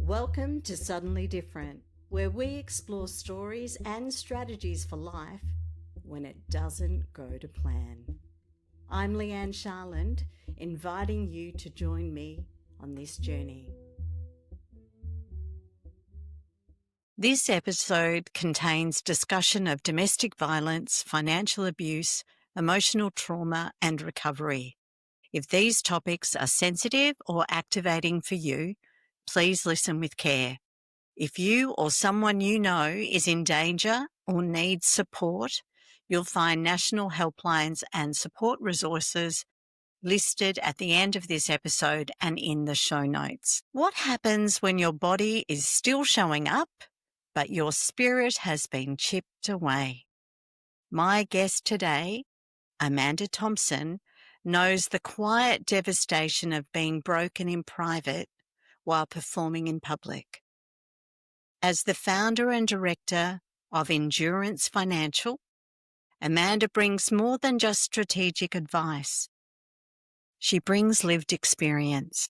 Welcome to Suddenly Different, where we explore stories and strategies for life when it doesn't go to plan. I'm Leigh-Anne Charland, inviting you to join me on this journey. This episode contains discussion of domestic violence, financial abuse, emotional trauma, and recovery. If these topics are sensitive or activating for you, please listen with care. If you or someone you know is in danger or needs support, you'll find national helplines and support resources listed at the end of this episode and in the show notes. What happens when your body is still showing up, but your spirit has been chipped away? My guest today, Amanda Thompson, knows the quiet devastation of being broken in private while performing in public. As the founder and director of Endurance Financial, Amanda brings more than just strategic advice. She brings lived experience.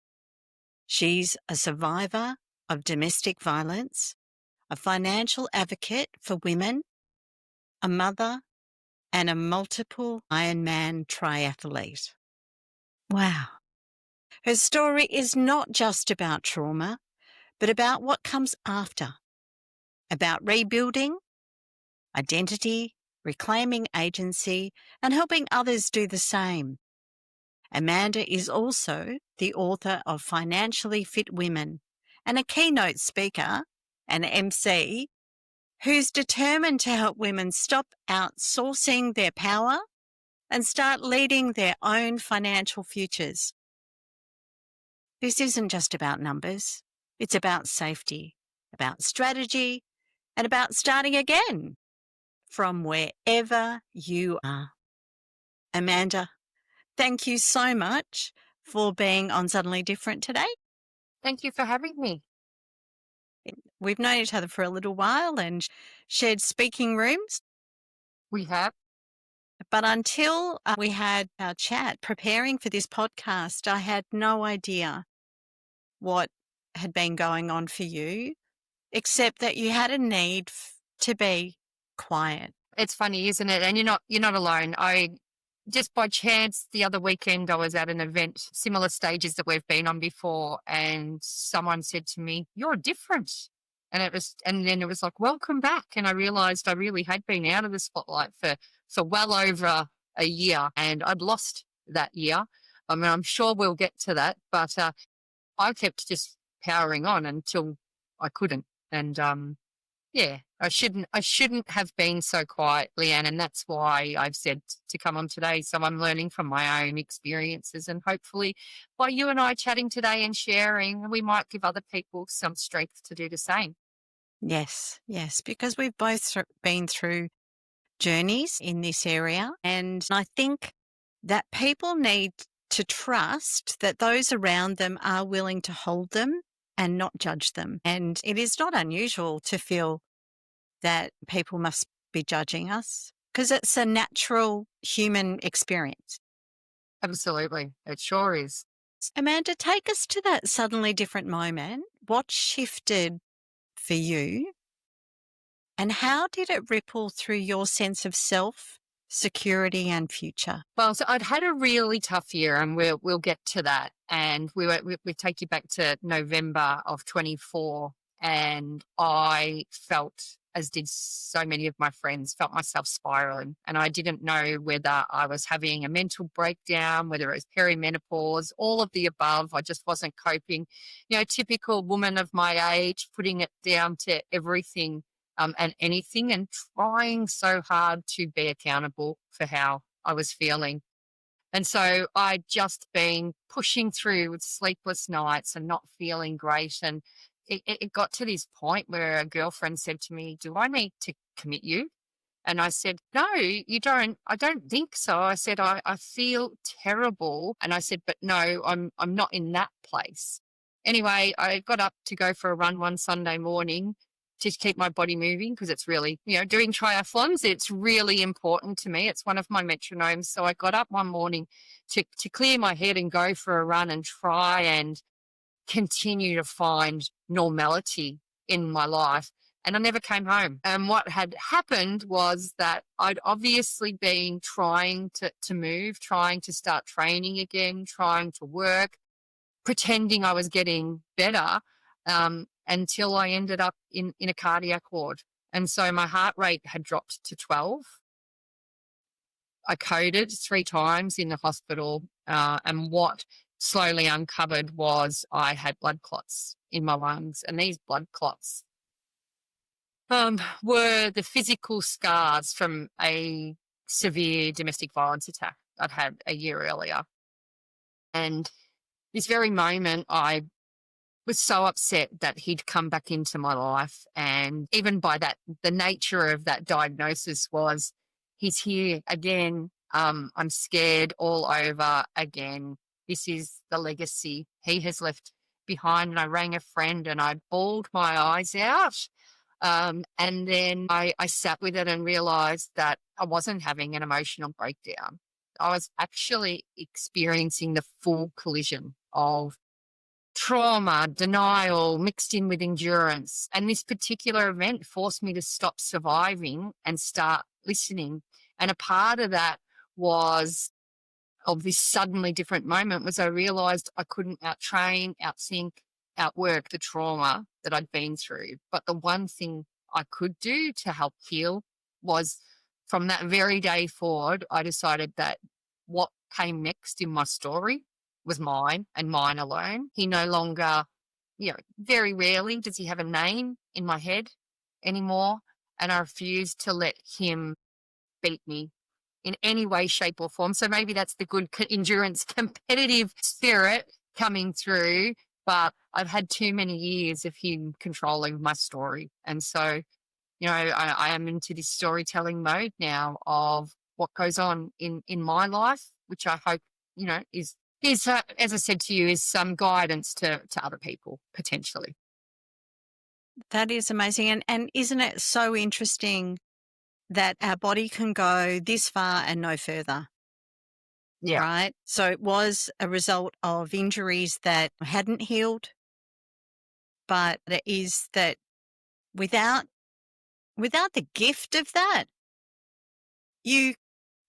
She's a survivor of domestic violence, a financial advocate for women, a mother, and a multiple Ironman triathlete. Wow. Her story is not just about trauma, but about what comes after, about rebuilding, identity, reclaiming agency, and helping others do the same. Amanda is also the author of Financially Fit Women and a keynote speaker and MC who's determined to help women stop outsourcing their power and start leading their own financial futures. This isn't just about numbers. It's about safety, about strategy, and about starting again from wherever you are. Amanda, thank you so much for being on Suddenly Different today. Thank you for having me. We've known each other for a little while and shared speaking rooms. We have. But until we had our chat preparing for this podcast, I had no idea what had been going on for you, except that you had a need to be quiet. It's funny, isn't it? And you're not alone. I just by chance the other weekend I was at an event, similar stages that we've been on before, and someone said to me, "You're different." And then it was like, "Welcome back." And I realized I really had been out of the spotlight for well over a year, and I'd lost that year. I mean, I'm sure we'll get to that, but I kept just powering on until I couldn't. And I shouldn't have been so quiet, Leigh-Anne, and that's why I've said to come on today. So I'm learning from my own experiences, and hopefully by you and I chatting today and sharing, we might give other people some strength to do the same. Yes, because we've both been through journeys in this area, and I think that people need to trust that those around them are willing to hold them and not judge them. And it is not unusual to feel that people must be judging us because it's a natural human experience. Absolutely. It sure is. Amanda, take us to that suddenly different moment. What shifted for you and how did it ripple through your sense of self, security and future? Well, so I'd had a really tough year, and we'll get to that. And we take you back to November of 24, and I felt, as did so many of my friends, felt myself spiraling. And I didn't know whether I was having a mental breakdown, whether it was perimenopause, all of the above. I just wasn't coping. Typical woman of my age, putting it down to everything and anything, and trying so hard to be accountable for how I was feeling. And so I'd just been pushing through with sleepless nights and not feeling great. And it got to this point where a girlfriend said to me, "Do I need to commit you?" And I said, "No, you don't. I don't think so." I said, I feel terrible. And I said, "But no, I'm not in that place." Anyway, I got up to go for a run one Sunday morning to keep my body moving, because it's really, doing triathlons, it's really important to me. It's one of my metronomes. So I got up one morning to clear my head and go for a run and try and continue to find normality in my life. And I never came home. And what had happened was that I'd obviously been trying to move, trying to start training again, trying to work, pretending I was getting better, until I ended up in a cardiac ward. And so my heart rate had dropped to 12. I coded 3 times in the hospital, and what slowly uncovered was I had blood clots in my lungs. And these blood clots were the physical scars from a severe domestic violence attack I'd had a year earlier. And this very moment, I was so upset that he'd come back into my life. And even by that, the nature of that diagnosis was, he's here again. I'm scared all over again. This is the legacy he has left behind. And I rang a friend and I bawled my eyes out. And then I sat with it and realized that I wasn't having an emotional breakdown. I was actually experiencing the full collision of trauma, denial, mixed in with endurance. And this particular event forced me to stop surviving and start listening. And a part of that was, of this suddenly different moment, was I realized I couldn't out-train, out-think, outwork the trauma that I'd been through. But the one thing I could do to help heal was, from that very day forward, I decided that what came next in my story was mine and mine alone. He no longer, very rarely does he have a name in my head anymore. And I refuse to let him beat me in any way, shape or form. So maybe that's the good endurance, competitive spirit coming through. But I've had too many years of him controlling my story. And so, I am into this storytelling mode now of what goes on in my life, which I hope, is as I said to you, is some guidance to other people potentially. That is amazing. And isn't it so interesting that our body can go this far and no further? Yeah. Right? So it was a result of injuries that hadn't healed, but it is that without the gift of that, you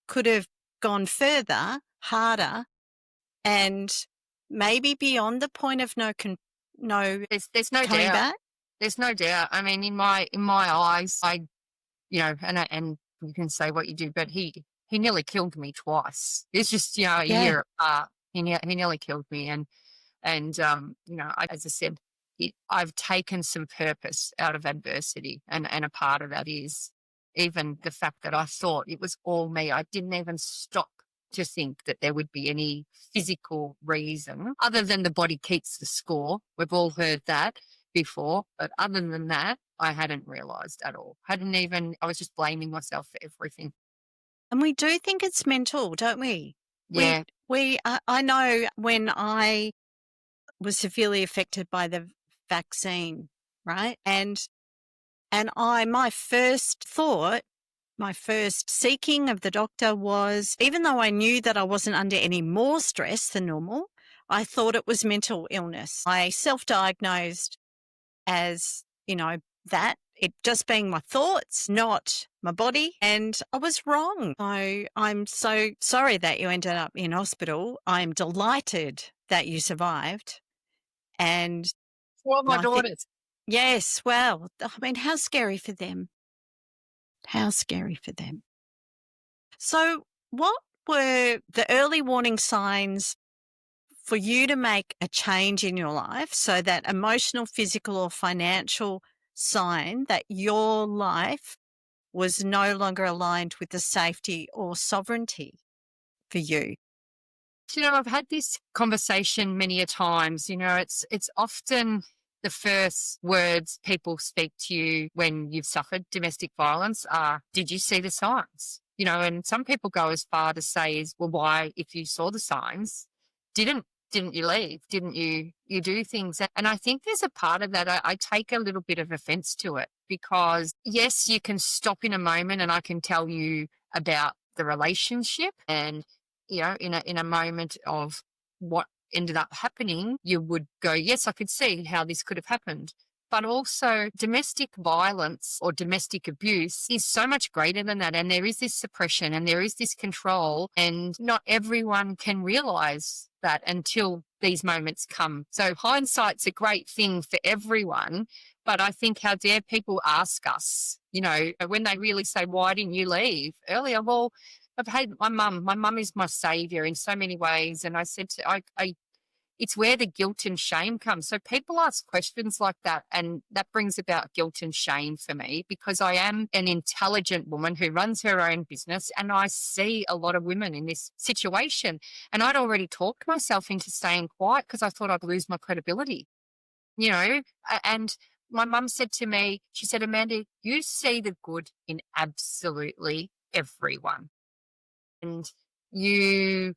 could have gone further, harder, and maybe beyond the point of no There's no coming doubt. back. There's no doubt. I mean, in my eyes, and you can say what you do, but he nearly killed me twice. It's just, a year apart. He nearly killed me. And as I said, I've taken some purpose out of adversity. And a part of that is even the fact that I thought it was all me. I didn't even stop to think that there would be any physical reason other than the body keeps the score. We've all heard that before, but other than that, I hadn't realized at all. I was just blaming myself for everything. And we do think it's mental, don't we? Yeah. I know when I was severely affected by the vaccine, right? And my first thought, my first seeking of the doctor was, even though I knew that I wasn't under any more stress than normal, I thought it was mental illness. I self-diagnosed as, that it just being my thoughts, not my body. And I was wrong. So I'm so sorry that you ended up in hospital. I'm delighted that you survived. And For my daughters. yes, well, I mean, how scary for them. How scary for them. So what were the early warning signs for you to make a change in your life, so that emotional, physical or financial sign that your life was no longer aligned with the safety or sovereignty for you? I've had this conversation many a times. It's often the first words people speak to you when you've suffered domestic violence are, did you see the signs? And some people go as far to say is, well, why, if you saw the signs, didn't you leave? Didn't you do things? And I think there's a part of that. I take a little bit of offense to it, because yes, you can stop in a moment and I can tell you about the relationship and, in a moment of what ended up happening, you would go, yes, I could see how this could have happened. But also domestic violence or domestic abuse is so much greater than that. And there is this suppression and there is this control, and not everyone can realize that until these moments come. So hindsight's a great thing for everyone. But I think, how dare people ask us, when they really say, why didn't you leave earlier? Well, I've had my mum. My mum is my savior in so many ways. And I said it's where the guilt and shame comes. So people ask questions like that, and that brings about guilt and shame for me, because I am an intelligent woman who runs her own business, and I see a lot of women in this situation. And I'd already talked myself into staying quiet because I thought I'd lose my credibility, and my mum said to me, she said, Amanda, you see the good in absolutely everyone. And you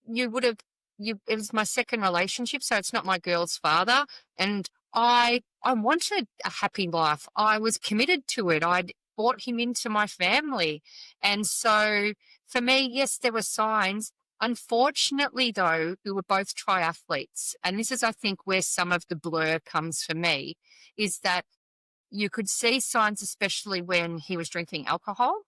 would have, it was my second relationship, so it's not my girl's father. And I wanted a happy life. I was committed to it. I'd brought him into my family. And so for me, yes, there were signs. Unfortunately, though, we were both triathletes. And this is, I think, where some of the blur comes for me, is that you could see signs, especially when he was drinking alcohol,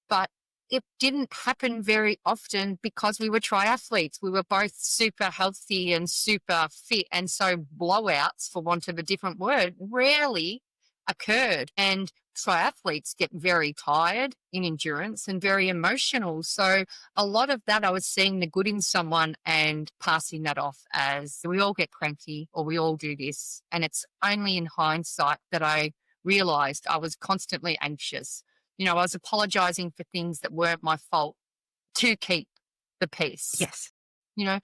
but it didn't happen very often because we were triathletes. We were both super healthy and super fit. And so blowouts, for want of a different word, rarely occurred. And triathletes get very tired in endurance and very emotional. So a lot of that, I was seeing the good in someone and passing that off as, we all get cranky or we all do this. And it's only in hindsight that I realized I was constantly anxious. I was apologizing for things that weren't my fault to keep the peace. Yes.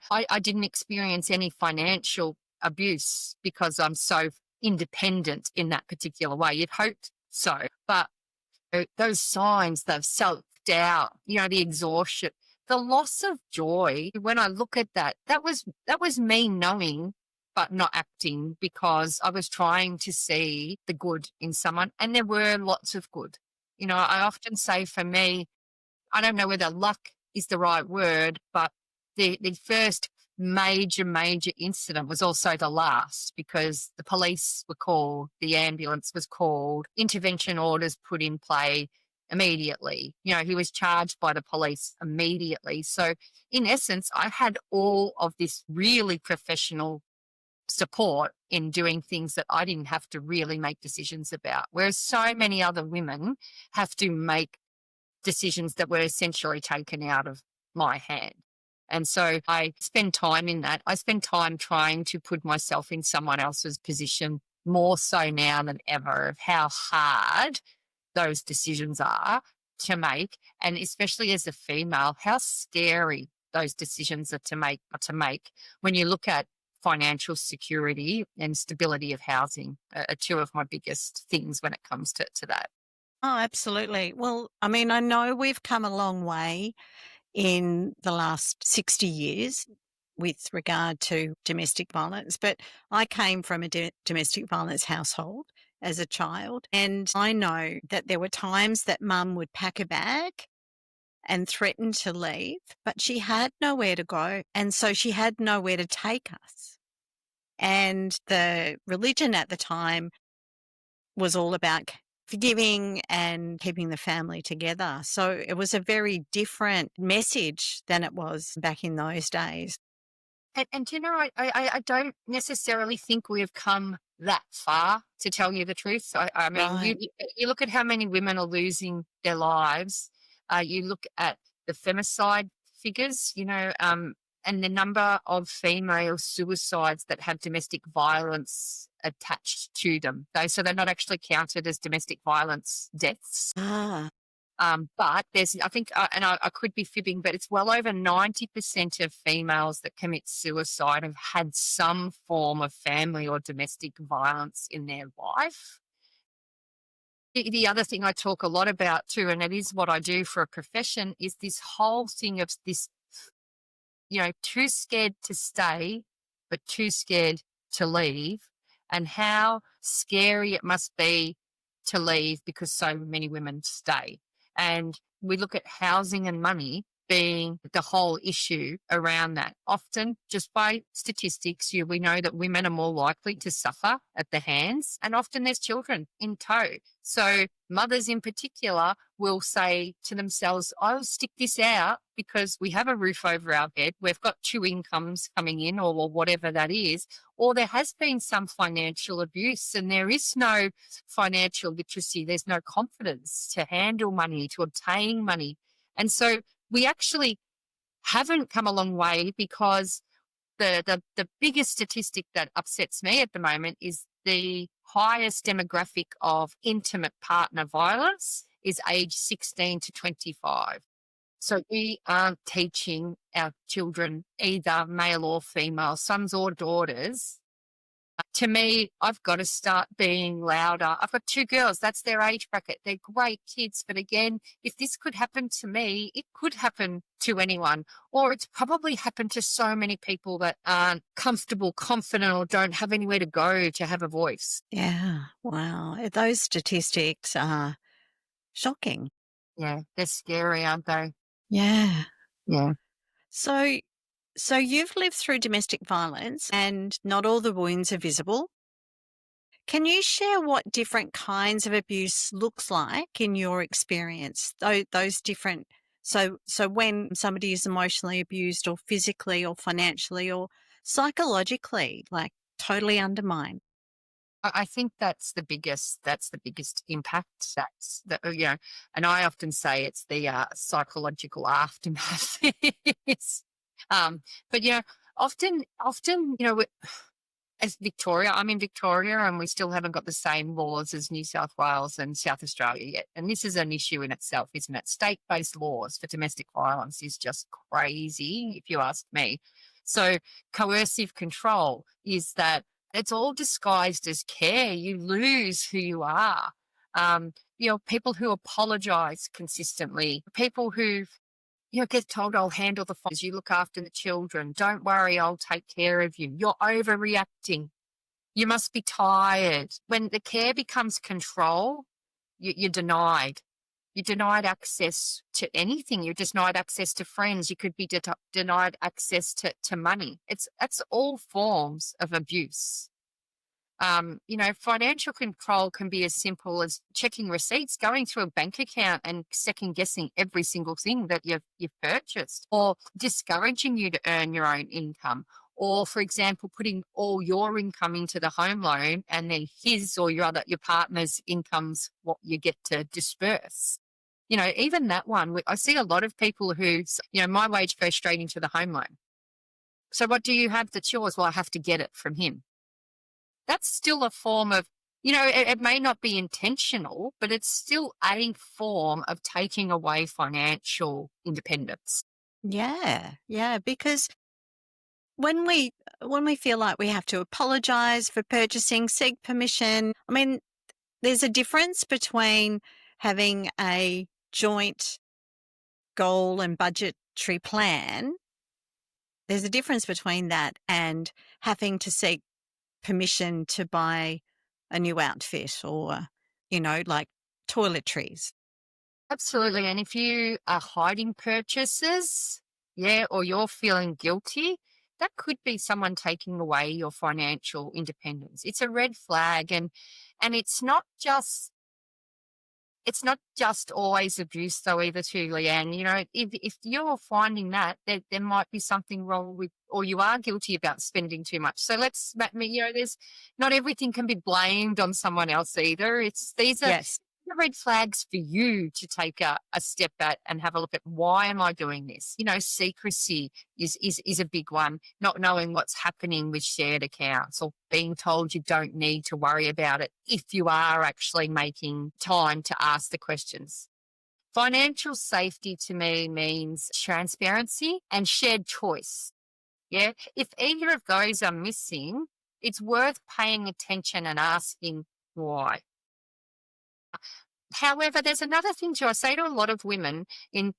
I didn't experience any financial abuse because I'm so independent in that particular way. You'd hoped so. But those signs, the self-doubt, the exhaustion, the loss of joy, when I look at that, that was me knowing but not acting, because I was trying to see the good in someone, and there were lots of good. I often say, for me, I don't know whether luck is the right word, but the first major incident was also the last, because the police were called, the ambulance was called, intervention orders put in play immediately. He was charged by the police immediately. So in essence, I had all of this really professional support in doing things that I didn't have to really make decisions about, whereas so many other women have to make decisions that were essentially taken out of my hand. And so I spend time in that. I spend time trying to put myself in someone else's position, more so now than ever, of how hard those decisions are to make, and especially as a female, how scary those decisions are to make when you look at financial security and stability of housing are two of my biggest things when it comes to that. Oh, absolutely. Well, I mean, I know we've come a long way in the last 60 years with regard to domestic violence, but I came from a domestic violence household as a child, and I know that there were times that Mum would pack a bag and threaten to leave, but she had nowhere to go, and so she had nowhere to take us. And the religion at the time was all about forgiving and keeping the family together. So it was a very different message than it was back in those days. And I don't necessarily think we have come that far, to tell you the truth. I mean, Right. you look at how many women are losing their lives. You look at the femicide figures, and the number of female suicides that have domestic violence attached to them. So they're not actually counted as domestic violence deaths. Ah, But there's, I think, and I could be fibbing, but it's well over 90% of females that commit suicide have had some form of family or domestic violence in their life. The other thing I talk a lot about too, and it is what I do for a profession, is this whole thing of this, too scared to stay, but too scared to leave, and how scary it must be to leave because so many women stay. And we look at housing and money. being the whole issue around that. Often, just by statistics, we know that women are more likely to suffer at the hands, and often there's children in tow. So mothers in particular will say to themselves, I'll stick this out because we have a roof over our head, we've got two incomes coming in, or whatever that is, or there has been some financial abuse and there is no financial literacy, there's no confidence to handle money, to obtain money. And so we actually haven't come a long way, because the biggest statistic that upsets me at the moment is the highest demographic of intimate partner violence is age 16 to 25. So we aren't teaching our children, either male or female, sons or daughters. To me, I've got to start being louder. I've got two girls, that's their age bracket. They're great kids. But again, if this could happen to me, it could happen to anyone. Or it's probably happened to so many people that aren't comfortable, confident, or don't have anywhere to go to have a voice. Yeah. Wow. Those statistics are shocking. Yeah, they're scary, aren't they? Yeah. Yeah. So you've lived through domestic violence and not all the wounds are visible. Can you share what different kinds of abuse looks like in your experience? Those different, so when somebody is emotionally abused or physically or financially or psychologically, like totally undermined. I think that's the biggest impact. That's and I often say it's the psychological aftermath. It's, but often, as Victoria, I'm in Victoria, and we still haven't got the same laws as New South Wales and South Australia yet. And this is an issue in itself, isn't it? State-based laws for domestic violence is just crazy, if you ask me. So coercive control is that it's all disguised as care. You lose who you are. People who apologise consistently, people who get told, I'll handle the phones, you look after the children, don't worry, I'll take care of you. You're overreacting. You must be tired. When the care becomes control, you're denied. You're denied access to anything. You're denied access to friends. You could be denied access to money. That's all forms of abuse. Financial control can be as simple as checking receipts, going through a bank account and second guessing every single thing that you've purchased, or discouraging you to earn your own income. Or, for example, putting all your income into the home loan and then his or your partner's income's what you get to disperse. Even that one, I see a lot of people who, my wage goes straight into the home loan. So what do you have that's yours? Well, I have to get it from him. That's still a form of, it may not be intentional, but it's still a form of taking away financial independence. Yeah, because when we feel like we have to apologise for purchasing, seek permission, I mean, there's a difference between having a joint goal and budgetary plan. There's a difference between that and having to seek permission to buy a new outfit or, like toiletries. Absolutely. And if you are hiding purchases, or you're feeling guilty, that could be someone taking away your financial independence. It's a red flag, and it's not just always abuse though either too, Leigh-Anne. If you're finding that there might be something wrong with, or you are guilty about spending too much. So there's not everything can be blamed on someone else either. These are Yes. the red flags for you to take a step back and have a look at, why am I doing this? Secrecy is a big one. Not knowing what's happening with shared accounts, or being told you don't need to worry about it if you are actually making time to ask the questions. Financial safety to me means transparency and shared choice. Yeah. If either of those are missing, it's worth paying attention and asking why. However, there's another thing too. I say to a lot of women in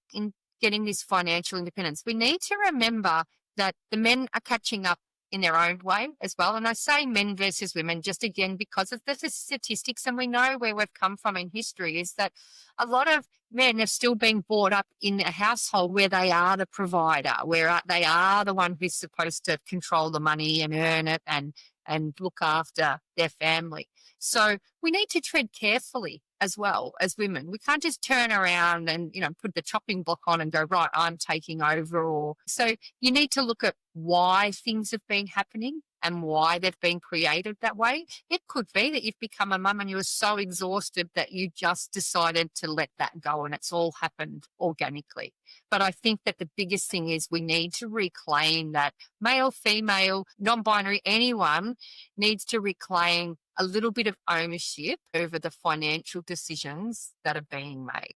getting this financial independence, we need to remember that the men are catching up in their own way as well. And I say men versus women just again because of the statistics, and we know where we've come from in history, is that a lot of men have still been brought up in a household where they are the provider, where they are the one who's supposed to control the money and earn it and look after their family. So we need to tread carefully as well as women. We can't just turn around and, put the chopping block on and go, right, I'm taking over. Or so you need to look at why things have been happening and why they've been created that way. It could be that you've become a mum and you were so exhausted that you just decided to let that go and it's all happened organically. But I think that the biggest thing is we need to reclaim that male, female, non-binary, anyone needs to reclaim a little bit of ownership over the financial decisions that are being made.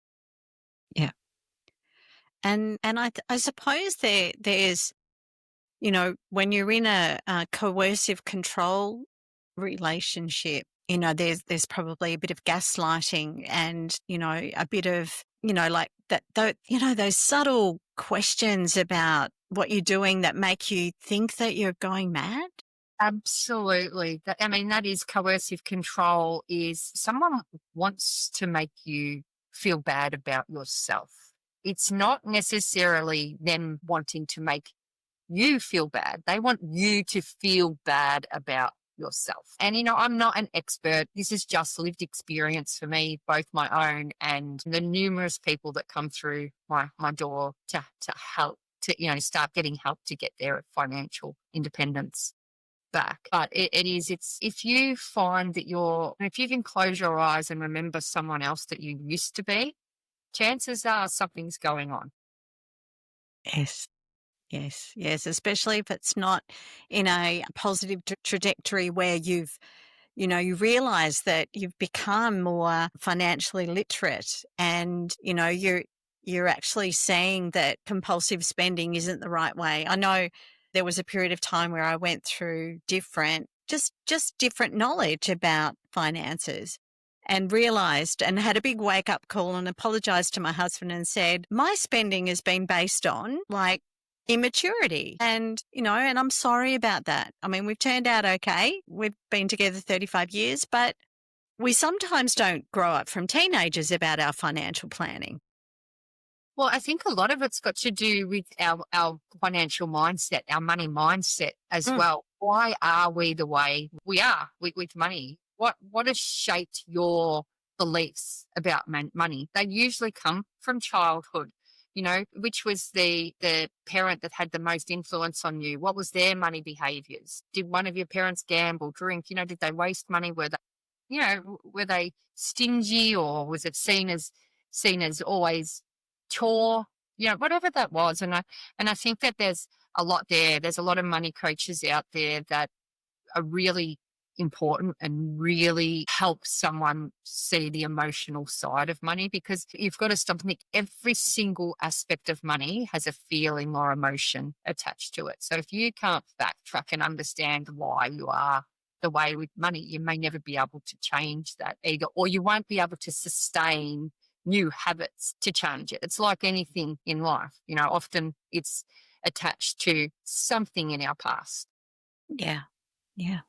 Yeah. And I suppose there's, when you're in a coercive control relationship, there's probably a bit of gaslighting and, a bit of, like that, those subtle questions about what you're doing that make you think that you're going mad. Absolutely. That is coercive control, is someone wants to make you feel bad about yourself. It's not necessarily them wanting to make you feel bad. They want you to feel bad about yourself. And, I'm not an expert. This is just lived experience for me, both my own and the numerous people that come through my door to help, to, start getting help to get their financial independence back. But it's if you find that if you can close your eyes and remember someone else that you used to be, chances are something's going on. Yes. Yes, yes, especially if it's not in a positive trajectory where you realize that you've become more financially literate and, you're actually saying that compulsive spending isn't the right way. I know there was a period of time where I went through different knowledge about finances and realized and had a big wake up call and apologized to my husband and said, my spending has been based on immaturity. And, and I'm sorry about that. I mean, we've turned out okay. We've been together 35 years, but we sometimes don't grow up from teenagers about our financial planning. Well, I think a lot of it's got to do with our financial mindset, our money mindset as well. Why are we the way we are with money? What has shaped your beliefs about money? They usually come from childhood. Which was the parent that had the most influence on you? What was their money behaviors? Did one of your parents gamble, drink? Did they waste money? Were they stingy, or was it seen as always chore? Whatever that was. And I think that there's a lot there. There's a lot of money coaches out there that are really important and really help someone see the emotional side of money, because you've got to stop and think every single aspect of money has a feeling or emotion attached to it. So if you can't backtrack and understand why you are the way with money, you may never be able to change that either, or you won't be able to sustain new habits to change it. It's like anything in life, often it's attached to something in our past. Yeah. Yeah.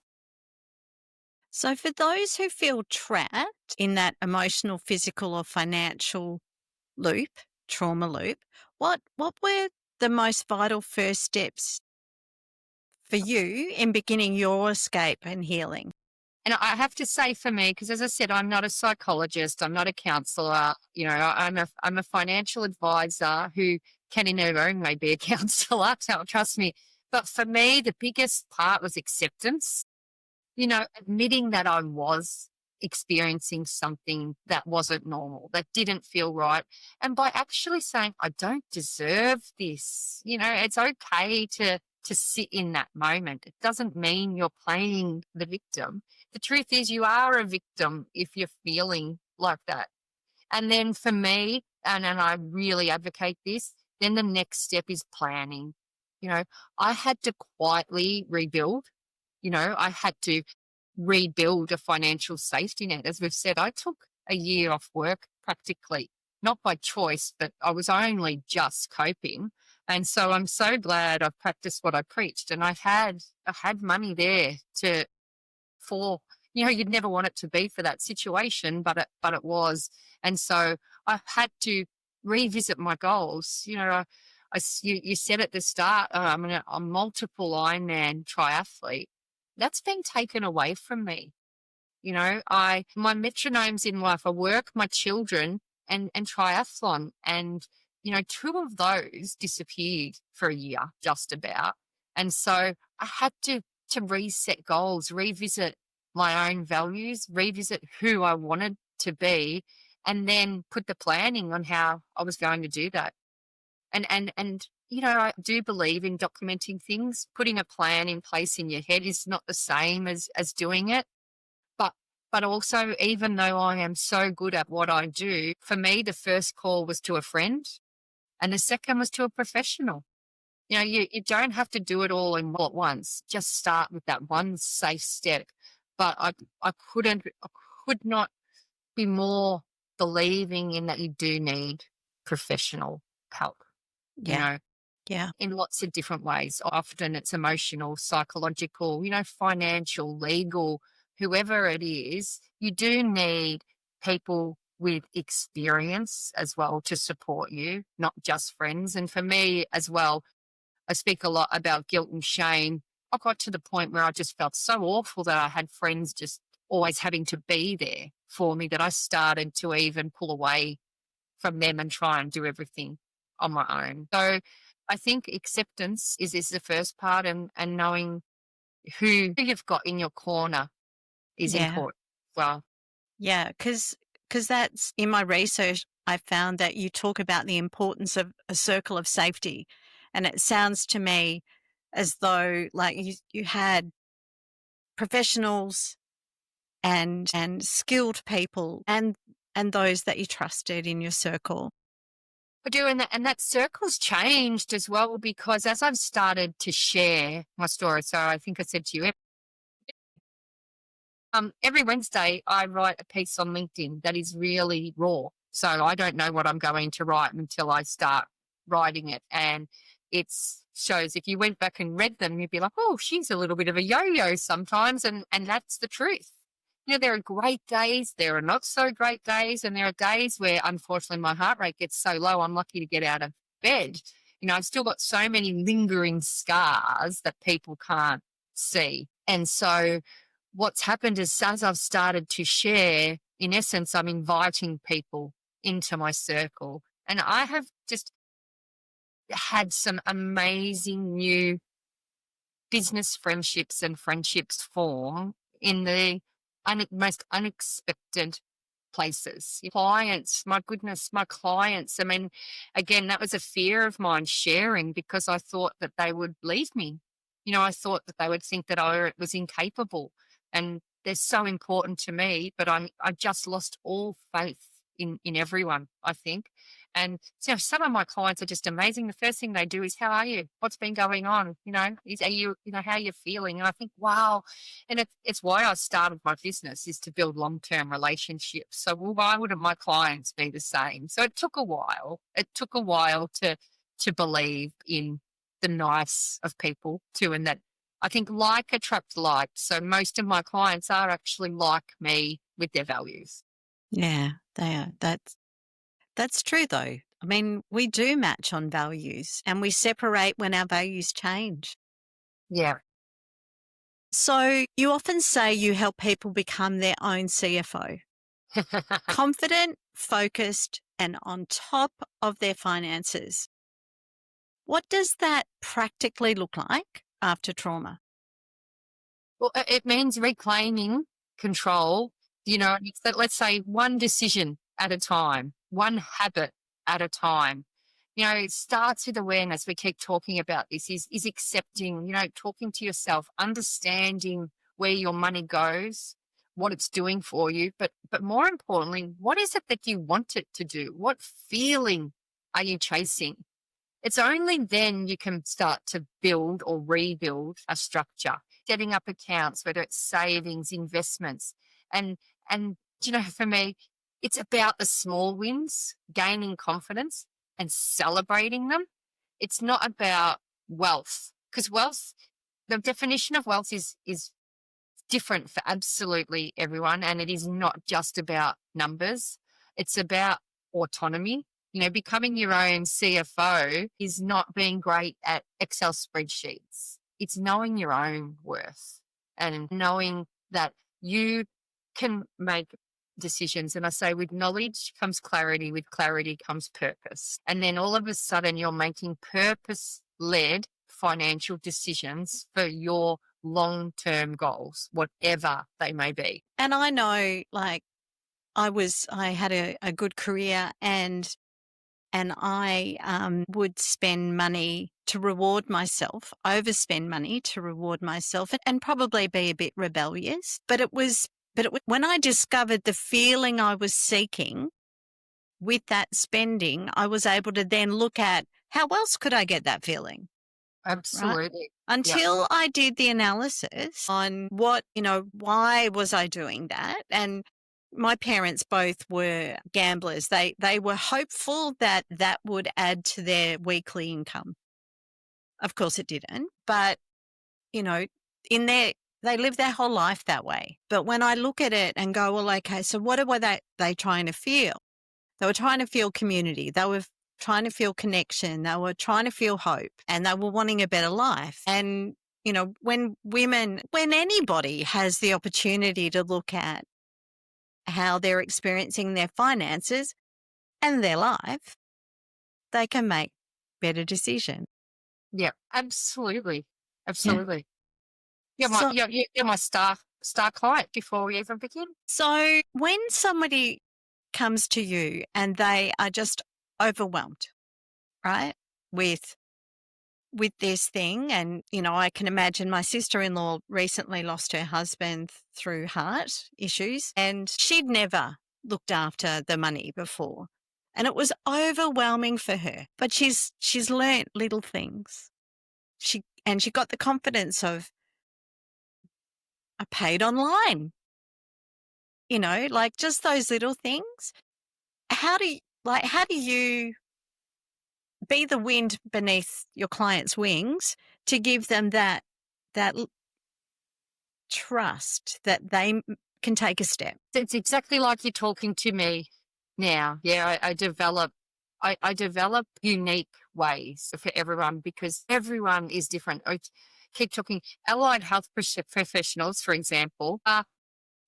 So for those who feel trapped in that emotional, physical or financial trauma loop, what were the most vital first steps for you in beginning your escape and healing? And I have to say, for me, because as I said, I'm not a psychologist, I'm not a counsellor, I'm a financial advisor who can in her own way be a counsellor, so trust me. But for me, the biggest part was acceptance. Admitting that I was experiencing something that wasn't normal, that didn't feel right. And by actually saying, I don't deserve this, it's okay to sit in that moment. It doesn't mean you're playing the victim. The truth is you are a victim if you're feeling like that. And then for me, and I really advocate this, then the next step is planning. I had to quietly rebuild. I had to rebuild a financial safety net. As we've said, I took a year off work practically, not by choice, but I was only just coping. And so I'm so glad I've practiced what I preached, and I had money there to for you'd never want it to be for that situation, but it was. And so I had to revisit my goals. You said at the start, I'm a multiple Ironman triathlete. That's been taken away from me. My metronomes in life, I work, my children, and triathlon. And, two of those disappeared for a year, just about. And so I had to reset goals, revisit my own values, revisit who I wanted to be, and then put the planning on how I was going to do that. And I do believe in documenting things. Putting a plan in place in your head is not the same as doing it. But but also, even though I am so good at what I do, for me, the first call was to a friend, and the second was to a professional. You don't have to do it all at once. Just start with that one safe step. But I could not be more believing in that you do need professional help, you Yeah. know, Yeah. in lots of different ways. Often it's emotional, psychological, financial, legal, whoever it is. You do need people with experience as well to support you, not just friends. And for me as well, I speak a lot about guilt and shame. I got to the point where I just felt so awful that I had friends just always having to be there for me, that I started to even pull away from them and try and do everything on my own. So I think acceptance is the first part, and knowing who you've got in your corner is Yeah. important. Well, Yeah. Because that's in my research, I found that you talk about the importance of a circle of safety. And it sounds to me as though like you had professionals and skilled people and those that you trusted in your circle. I do, and that circle's changed as well, because as I've started to share my story, so I think I said to you, every Wednesday I write a piece on LinkedIn that is really raw. So I don't know what I'm going to write until I start writing it. And it shows, if you went back and read them, you'd be like, oh, she's a little bit of a yo-yo sometimes. And that's the truth. There are great days, there are not so great days, and there are days where unfortunately my heart rate gets so low, I'm lucky to get out of bed. I've still got so many lingering scars that people can't see. And so what's happened is, as I've started to share, in essence, I'm inviting people into my circle. And I have just had some amazing new business friendships and friendships form in the most unexpected places. Clients, my goodness, my clients. I mean, again, that was a fear of mine, sharing, because I thought that they would leave me. I thought that they would think that I was incapable, and they're so important to me. But I just lost all faith in everyone, I think. And so some of my clients are just amazing. The first thing they do is, how are you? What's been going on? Are you, how are you feeling? And I think, wow. And it's why I started my business, is to build long-term relationships. So why wouldn't my clients be the same? So it took a while. It took a while to believe in the nice of people too. And that, I think, like attract like. So most of my clients are actually like me with their values. Yeah, they are. That's true though. I mean, we do match on values and we separate when our values change. Yeah. So you often say you help people become their own CFO, confident, focused, and on top of their finances. What does that practically look like after trauma? Well, it means reclaiming control. Let's say one decision at a time, one habit at a time. It starts with awareness. We keep talking about this, is accepting, talking to yourself, understanding where your money goes, what it's doing for you. But more importantly, what is it that you want it to do? What feeling are you chasing? It's only then you can start to build or rebuild a structure, setting up accounts, whether it's savings, investments. And for me, it's about the small wins, gaining confidence and celebrating them. It's not about wealth, because wealth, the definition of wealth is different for absolutely everyone. And it is not just about numbers. It's about autonomy. Becoming your own CFO is not being great at Excel spreadsheets. It's knowing your own worth and knowing that you can make decisions. And I say, with knowledge comes clarity, with clarity comes purpose. And then all of a sudden you're making purpose-led financial decisions for your long-term goals, whatever they may be. And I know, like, I had a good career, and I would spend money to reward myself, overspend money to reward myself, and probably be a bit rebellious. But it was when I discovered the feeling I was seeking with that spending, I was able to then look at how else could I get that feeling? Absolutely. Right? Until I did the analysis on why was I doing that? And my parents both were gamblers. They were hopeful that that would add to their weekly income. Of course it didn't, but they lived their whole life that way. But when I look at it and go, well, okay, so what were they trying to feel? They were trying to feel community. They were trying to feel connection. They were trying to feel hope, and they were wanting a better life. And, when anybody has the opportunity to look at how they're experiencing their finances and their life, they can make better decisions. Yeah, absolutely. Absolutely. You're So- my star client before we even begin. So when somebody comes to you and they are just overwhelmed, right, with this thing, and I can imagine my sister-in-law recently lost her husband through heart issues, and she'd never looked after the money before, and it was overwhelming for her. But she's learnt little things. She got the confidence of, I paid online. Like just those little things. How do you be the wind beneath your client's wings to give them that trust that they can take a step? It's exactly like you're talking to me now. Yeah, I develop unique ways for everyone, because everyone is different. I keep talking, allied health professionals, for example, are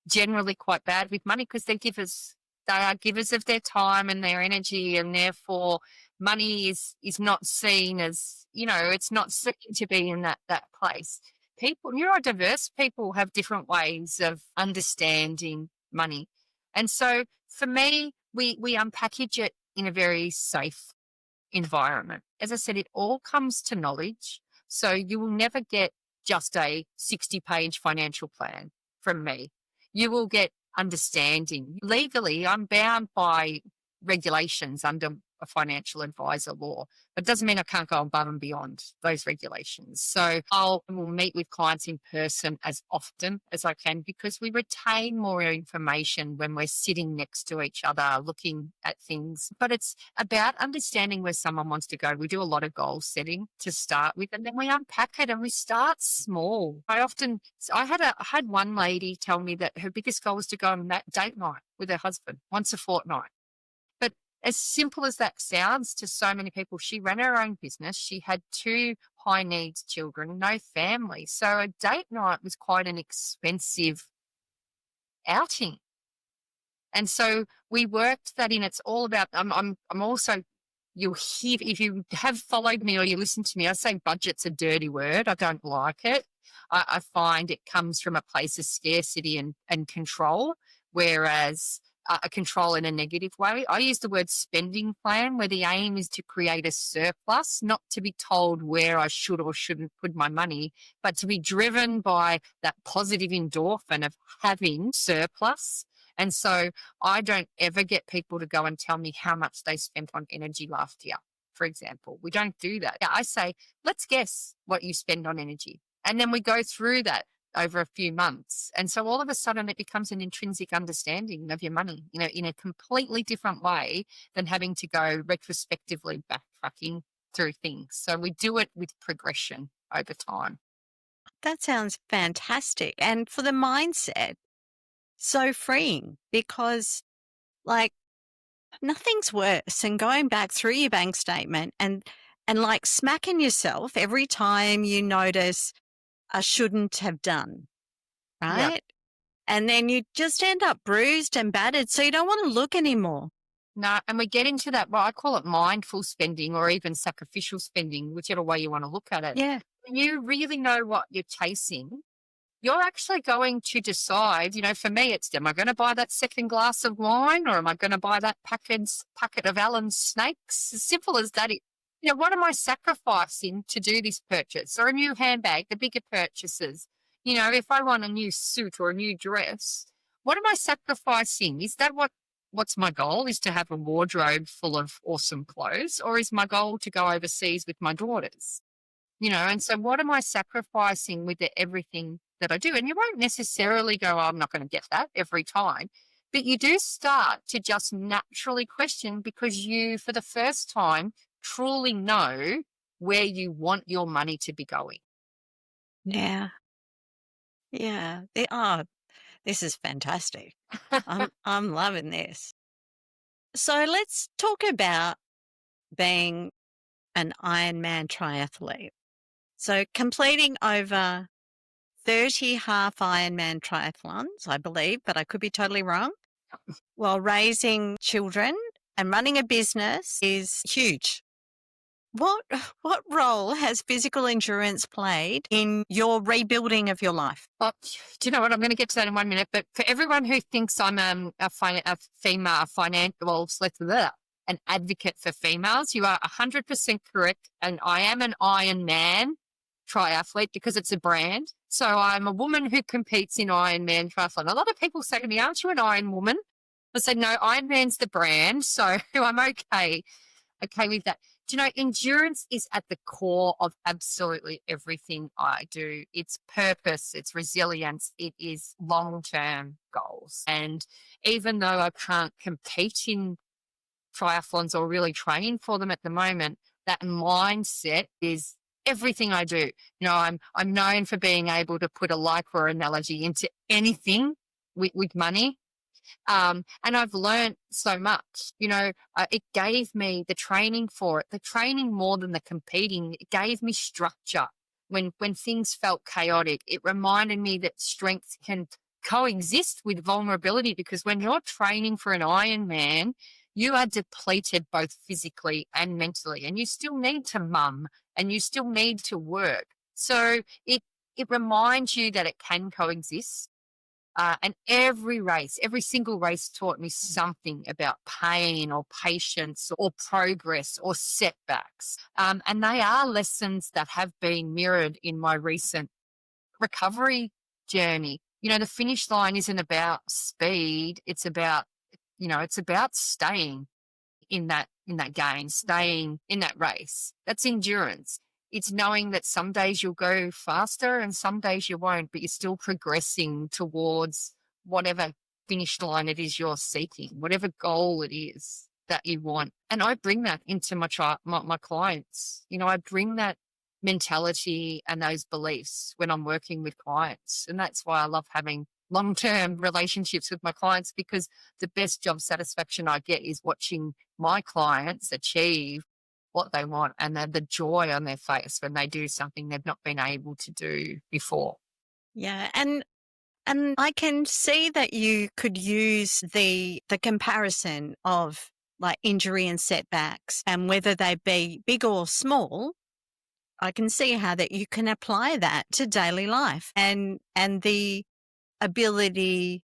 generally quite bad with money because they are givers of their time and their energy, and therefore money is not seen as, it's not seen to be in that place. Neurodiverse people have different ways of understanding money. And so for me, we unpackage it in a very safe environment. As I said, it all comes to knowledge. So you will never get just a 60-page financial plan from me. You will get understanding. Legally, I'm bound by regulations under a financial advisor law, but it doesn't mean I can't go above and beyond those regulations. So will meet with clients in person as often as I can, because we retain more information when we're sitting next to each other looking at things. But it's about understanding where someone wants to go. We do a lot of goal setting to start with, and then we unpack it and we start small. I had one lady tell me that her biggest goal was to go on that date night with her husband once a fortnight. As simple as that sounds to so many people, she ran her own business. She had 2 high needs children, no family. So a date night was quite an expensive outing. And so we worked that in. It's all about, I'm also, you'll hear, if you have followed me or you listen to me, I say budget's a dirty word. I don't like it. I find it comes from a place of scarcity and control, whereas a control in a negative way. I use the word spending plan, where the aim is to create a surplus, not to be told where I should or shouldn't put my money, but to be driven by that positive endorphin of having surplus. And so I don't ever get people to go and tell me how much they spent on energy last year, for example. We don't do that. I say, let's guess what you spend on energy. And then we go through that over a few months. And so all of a sudden it becomes an intrinsic understanding of your money, in a completely different way than having to go retrospectively backtracking through things. So we do it with progression over time. That sounds fantastic. And for the mindset, so freeing because, like, nothing's worse than going back through your bank statement and like smacking yourself every time you notice I shouldn't have done, Yeah. right? And then you just end up bruised and battered, so you don't want to look anymore. No, and we get into that, well, I call it mindful spending or even sacrificial spending, whichever way you want to look at it. Yeah. When you really know what you're chasing, you're actually going to decide, for me, it's, am I going to buy that second glass of wine or am I going to buy that packet of Allen's snakes? As simple as that. What am I sacrificing to do this purchase or a new handbag, the bigger purchases? If I want a new suit or a new dress, what am I sacrificing? Is that what's my goal, is to have a wardrobe full of awesome clothes, or is my goal to go overseas with my daughters? And so what am I sacrificing with everything that I do? And you won't necessarily go, oh, I'm not going to get that every time. But you do start to just naturally question because you, for the first time, truly know where you want your money to be going. Yeah. Yeah. This is fantastic. I'm loving this. So let's talk about being an Ironman triathlete. So completing over 30 half Ironman triathlons, I believe, but I could be totally wrong, while raising children and running a business is huge. What role has physical endurance played in your rebuilding of your life? Well, do you know what? I'm going to get to that in 1 minute. But for everyone who thinks I'm an advocate for females, you are 100% correct. And I am an Ironman triathlete because it's a brand. So I'm a woman who competes in Ironman triathlon. A lot of people say to me, aren't you an Iron woman? I said, no, Ironman's the brand. So I'm okay with that. Do you know, endurance is at the core of absolutely everything I do. It's purpose, it's resilience, it is long-term goals. And even though I can't compete in triathlons or really train for them at the moment, that mindset is everything I do. I'm known for being able to put a lycra analogy into anything with money. And I've learned so much, it gave me the training for it, the training more than the competing. It gave me structure when things felt chaotic. It reminded me that strength can coexist with vulnerability, because when you're training for an Ironman, you are depleted both physically and mentally, and you still need to mum and you still need to work. So it reminds you that it can coexist. And every single race taught me something about pain or patience or progress or setbacks. And they are lessons that have been mirrored in my recent recovery journey. The finish line isn't about speed. It's about, staying in that game, staying in that race. That's endurance. It's knowing that some days you'll go faster and some days you won't, but you're still progressing towards whatever finish line it is you're seeking, whatever goal it is that you want. And I bring that into my clients. I bring that mentality and those beliefs when I'm working with clients. And that's why I love having long-term relationships with my clients, because the best job satisfaction I get is watching my clients achieve what they want and the joy on their face when they do something they've not been able to do before. Yeah. And I can see that you could use the comparison of like injury and setbacks, and whether they be big or small, I can see how that you can apply that to daily life and the ability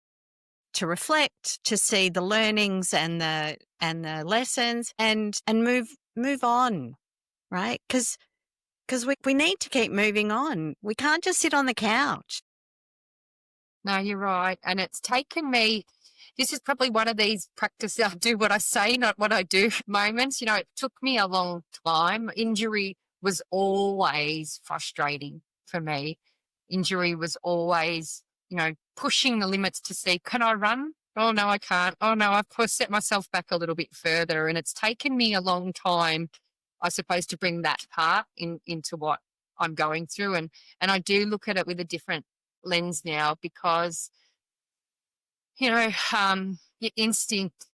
to reflect, to see the learnings and the lessons and move on, right? Because we need to keep moving on. We can't just sit on the couch. No, you're right. And it's taken me, this is probably one of these practice I do what I say, not what I do moments. It took me a long time. Injury was always frustrating for me. Injury was always, pushing the limits to see, can I run? Oh, no, I can't. Oh, no, I've set myself back a little bit further. And it's taken me a long time I suppose, to bring that part into what I'm going through. And I do look at it with a different lens now because, your instinct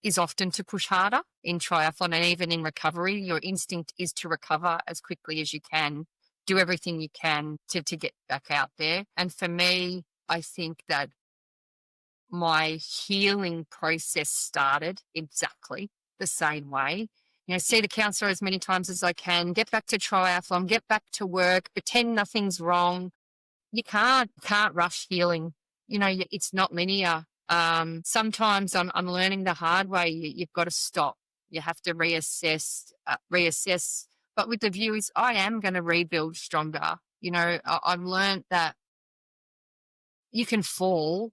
is often to push harder in triathlon and even in recovery. Your instinct is to recover as quickly as you can, do everything you can to get back out there. And for me, I think that my healing process started exactly the same way. See the counsellor as many times as I can, get back to triathlon, get back to work, pretend nothing's wrong. You can't rush healing. It's not linear. Sometimes I'm learning the hard way. You've got to stop. You have to reassess, but with the view is I am going to rebuild stronger. I've learned that you can fall,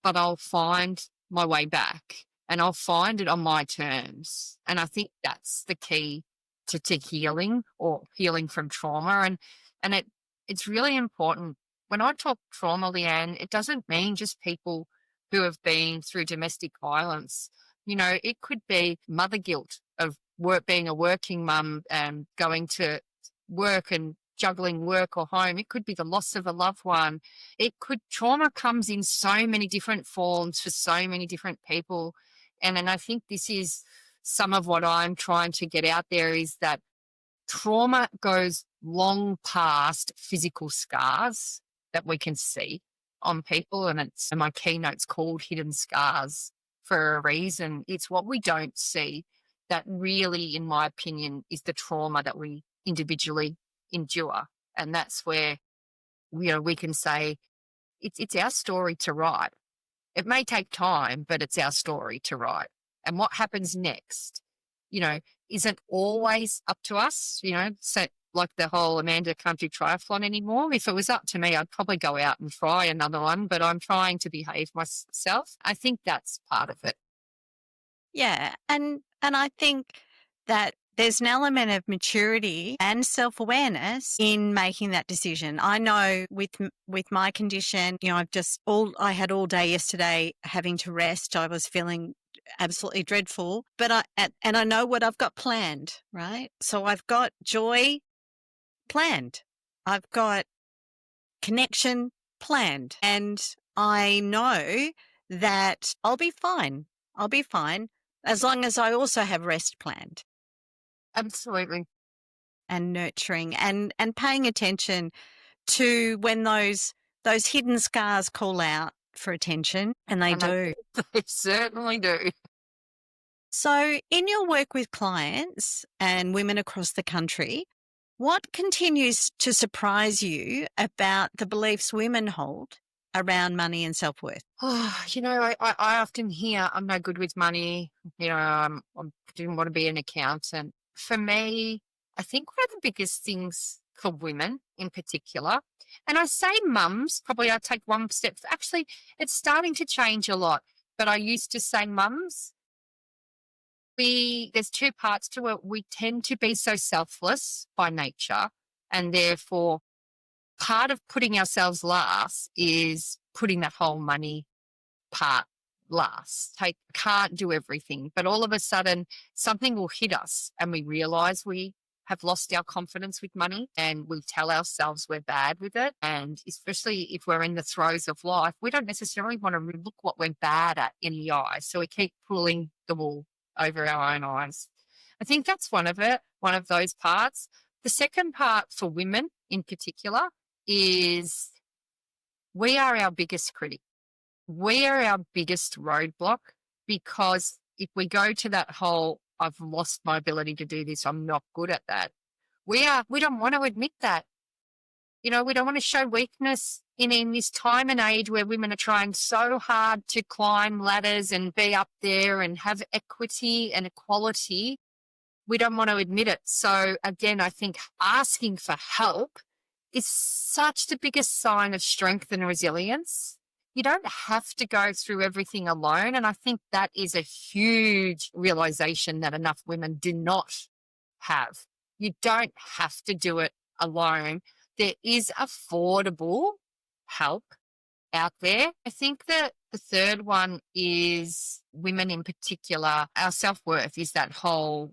but I'll find my way back and I'll find it on my terms. And I think that's the key to healing or healing from trauma. And it's really important. When I talk trauma, Leigh-Anne, it doesn't mean just people who have been through domestic violence. It could be mother guilt of being a working mum and going to work and juggling work or home. It could be the loss of a loved one. Trauma comes in so many different forms for so many different people. And I think this is some of what I'm trying to get out there is that trauma goes long past physical scars that we can see on people. And my keynote's called Hidden Scars for a reason. It's what we don't see that really, in my opinion, is the trauma that we individually endure. And that's where, we can say it's our story to write. It may take time, but it's our story to write. And what happens next, isn't always up to us, so like the whole Amanda can't do triathlon anymore. If it was up to me, I'd probably go out and try another one, but I'm trying to behave myself. I think that's part of it. Yeah. And I think that there's an element of maturity and self-awareness in making that decision. I know with my condition, I had all day yesterday having to rest. I was feeling absolutely dreadful, but I know what I've got planned, right? So I've got joy planned. I've got connection planned, and I know that I'll be fine. I'll be fine as long as I also have rest planned. Absolutely. And nurturing and paying attention to when those hidden scars call out for attention, and they do. They certainly do. So in your work with clients and women across the country, what continues to surprise you about the beliefs women hold around money and self-worth? I often hear I'm no good with money. I didn't want to be an accountant. For me, I think one of the biggest things for women in particular, and I say mums, probably I take one step. Actually, it's starting to change a lot, but I used to say mums. There's two parts to it. We tend to be so selfless by nature, and therefore part of putting ourselves last is putting that whole money part last. Can't do everything, but all of a sudden something will hit us and we realize we have lost our confidence with money, and we tell ourselves we're bad with it. And especially if we're in the throes of life, we don't necessarily want to look what we're bad at in the eye. So we keep pulling the wool over our own eyes. I think that's one of those parts. The second part for women in particular is we are our biggest critic. We are our biggest roadblock, because if we go to that whole, I've lost my ability to do this, I'm not good at that. We don't want to admit that. We don't want to show weakness in this time and age where women are trying so hard to climb ladders and be up there and have equity and equality. We don't want to admit it. So again, I think asking for help is such the biggest sign of strength and resilience. You don't have to go through everything alone. And I think that is a huge realization that enough women do not have. You don't have to do it alone. There is affordable help out there. I think that the third one is women in particular. Our self-worth is that whole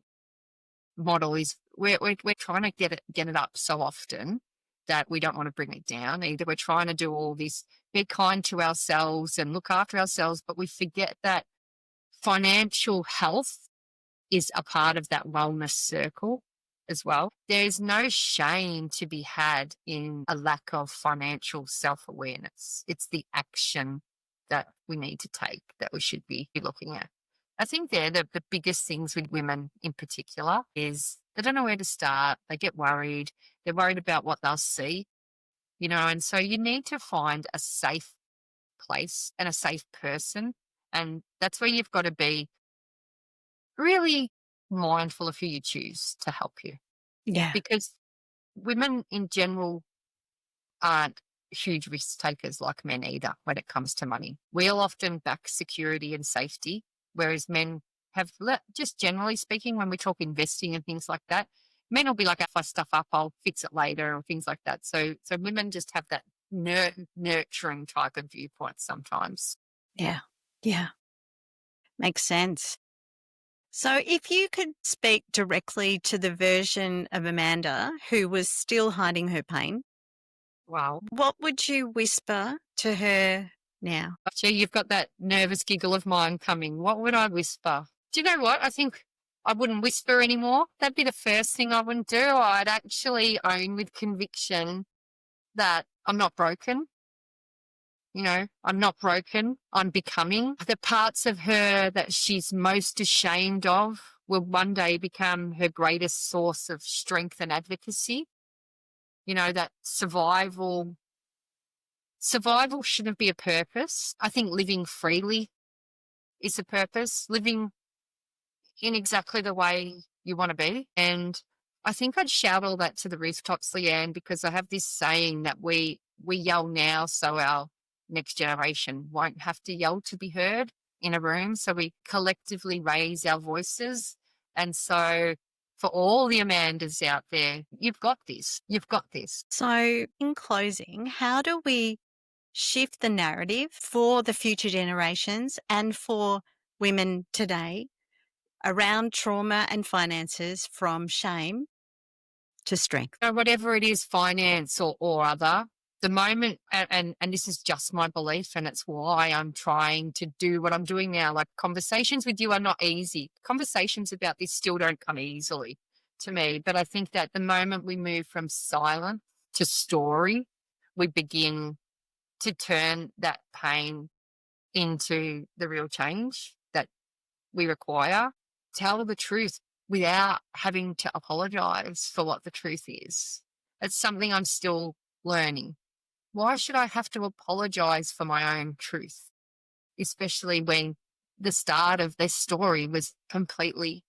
model is we're trying to get it up so often that we don't want to bring it down. Either we're trying to do all this, be kind to ourselves and look after ourselves, but we forget that financial health is a part of that wellness circle as well. There's no shame to be had in a lack of financial self-awareness. It's the action that we need to take that we should be looking at. I think they're the biggest things with women in particular is they don't know where to start. They get worried. They're worried about what they'll see, and so you need to find a safe place and a safe person. And that's where you've got to be really mindful of who you choose to help you. Yeah. Because women in general aren't huge risk takers like men either when it comes to money. We'll often back security and safety, whereas men have, just generally speaking, when we talk investing and things like that, men will be like, if I stuff up, I'll fix it later or things like that. So women just have that nurturing type of viewpoint sometimes. Yeah. Yeah. Makes sense. So if you could speak directly to the version of Amanda who was still hiding her pain, Wow. what would you whisper to her now? Gee, you've got that nervous giggle of mine coming. What would I whisper? Do you know what? I think I wouldn't whisper anymore. That'd be the first thing I wouldn't do. I'd actually own with conviction that I'm not broken. I'm not broken. I'm becoming. The parts of her that she's most ashamed of will one day become her greatest source of strength and advocacy. That survival shouldn't be a purpose. I think living freely is a purpose, living in exactly the way you want to be. And I think I'd shout all that to the rooftops, Leigh-Anne, because I have this saying that we yell now so our next generation won't have to yell to be heard in a room. So we collectively raise our voices. And so for all the Amandas out there, you've got this. You've got this. So in closing, how do we shift the narrative for the future generations and for women today around trauma and finances from shame to strength? Whatever it is, finance or other, the moment, and this is just my belief, and it's why I'm trying to do what I'm doing now. Like, conversations with you are not easy. Conversations about this still don't come easily to me. But I think that the moment we move from silence to story, we begin to turn that pain into the real change that we require. Tell the truth without having to apologize for what the truth is. It's something I'm still learning. Why should I have to apologize for my own truth? Especially when the start of this story was completely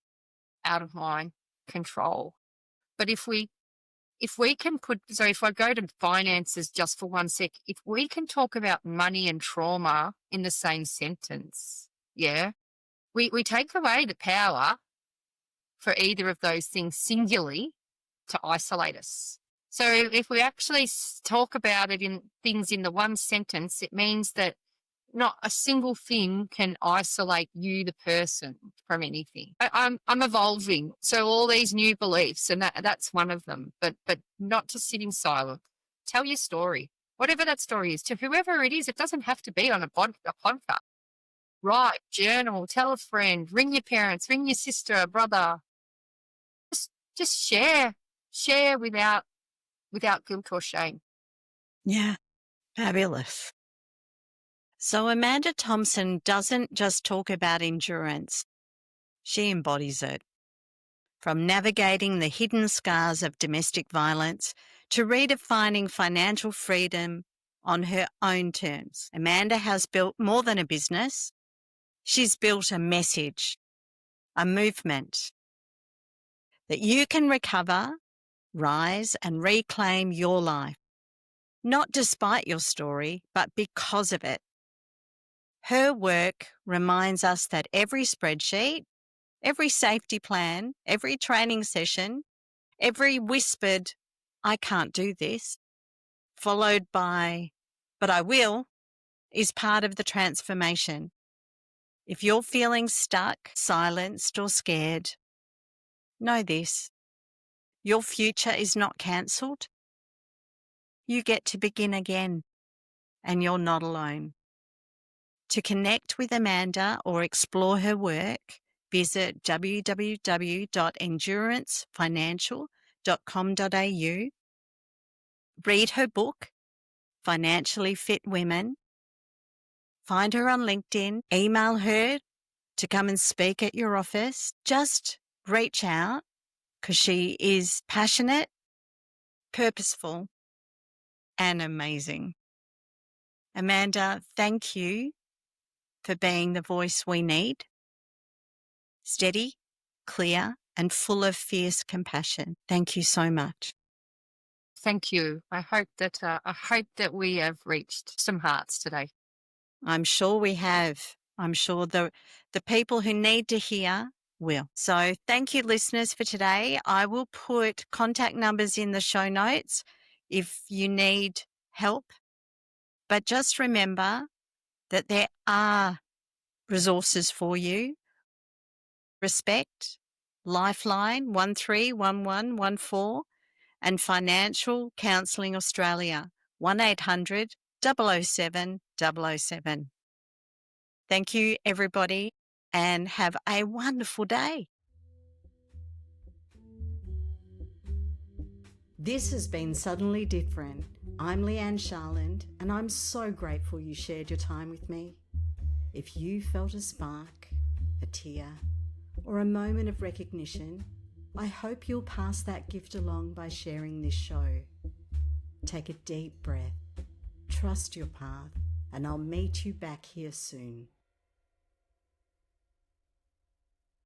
out of my control. But if we can if I go to finances just for one sec, if we can talk about money and trauma in the same sentence, we take away the power for either of those things singularly to isolate us. So if we actually talk about it in things in the one sentence, it means that not a single thing can isolate you, the person, from anything. I'm evolving, so all these new beliefs, and that's one of them. But not to sit in silence. Tell your story, whatever that story is, to whoever it is. It doesn't have to be on a podcast. Write, journal, tell a friend, ring your parents, ring your sister, or brother. Just share without guilt or shame. Yeah, fabulous. So Amanda Thompson doesn't just talk about endurance, she embodies it. From navigating the hidden scars of domestic violence to redefining financial freedom on her own terms, Amanda has built more than a business. She's built a message, a movement that you can recover, rise, and reclaim your life, not despite your story, but because of it. Her work reminds us that every spreadsheet, every safety plan, every training session, every whispered, I can't do this, followed by, but I will, is part of the transformation. If you're feeling stuck, silenced, or scared, know this: your future is not cancelled. You get to begin again, and you're not alone. To connect with Amanda or explore her work, visit www.endurancefinancial.com.au. Read her book, Financially Fit Women. Find her on LinkedIn. Email her to come and speak at your office. Just reach out, because she is passionate, purposeful, and amazing. Amanda, thank you for being the voice we need. Steady, clear, and full of fierce compassion. Thank you so much. Thank you. I hope that we have reached some hearts today. I'm sure we have. I'm sure the people who need to hear will. So thank you, listeners, for today. I will put contact numbers in the show notes if you need help. But just remember that there are resources for you. Respect, Lifeline 131114, and Financial Counselling Australia 1800 007 007. Thank you, everybody, and have a wonderful day. This has been Suddenly Different. I'm Leigh-Anne Charland, and I'm so grateful you shared your time with me. If you felt a spark, a tear, or a moment of recognition, I hope you'll pass that gift along by sharing this show. Take a deep breath, trust your path, and I'll meet you back here soon.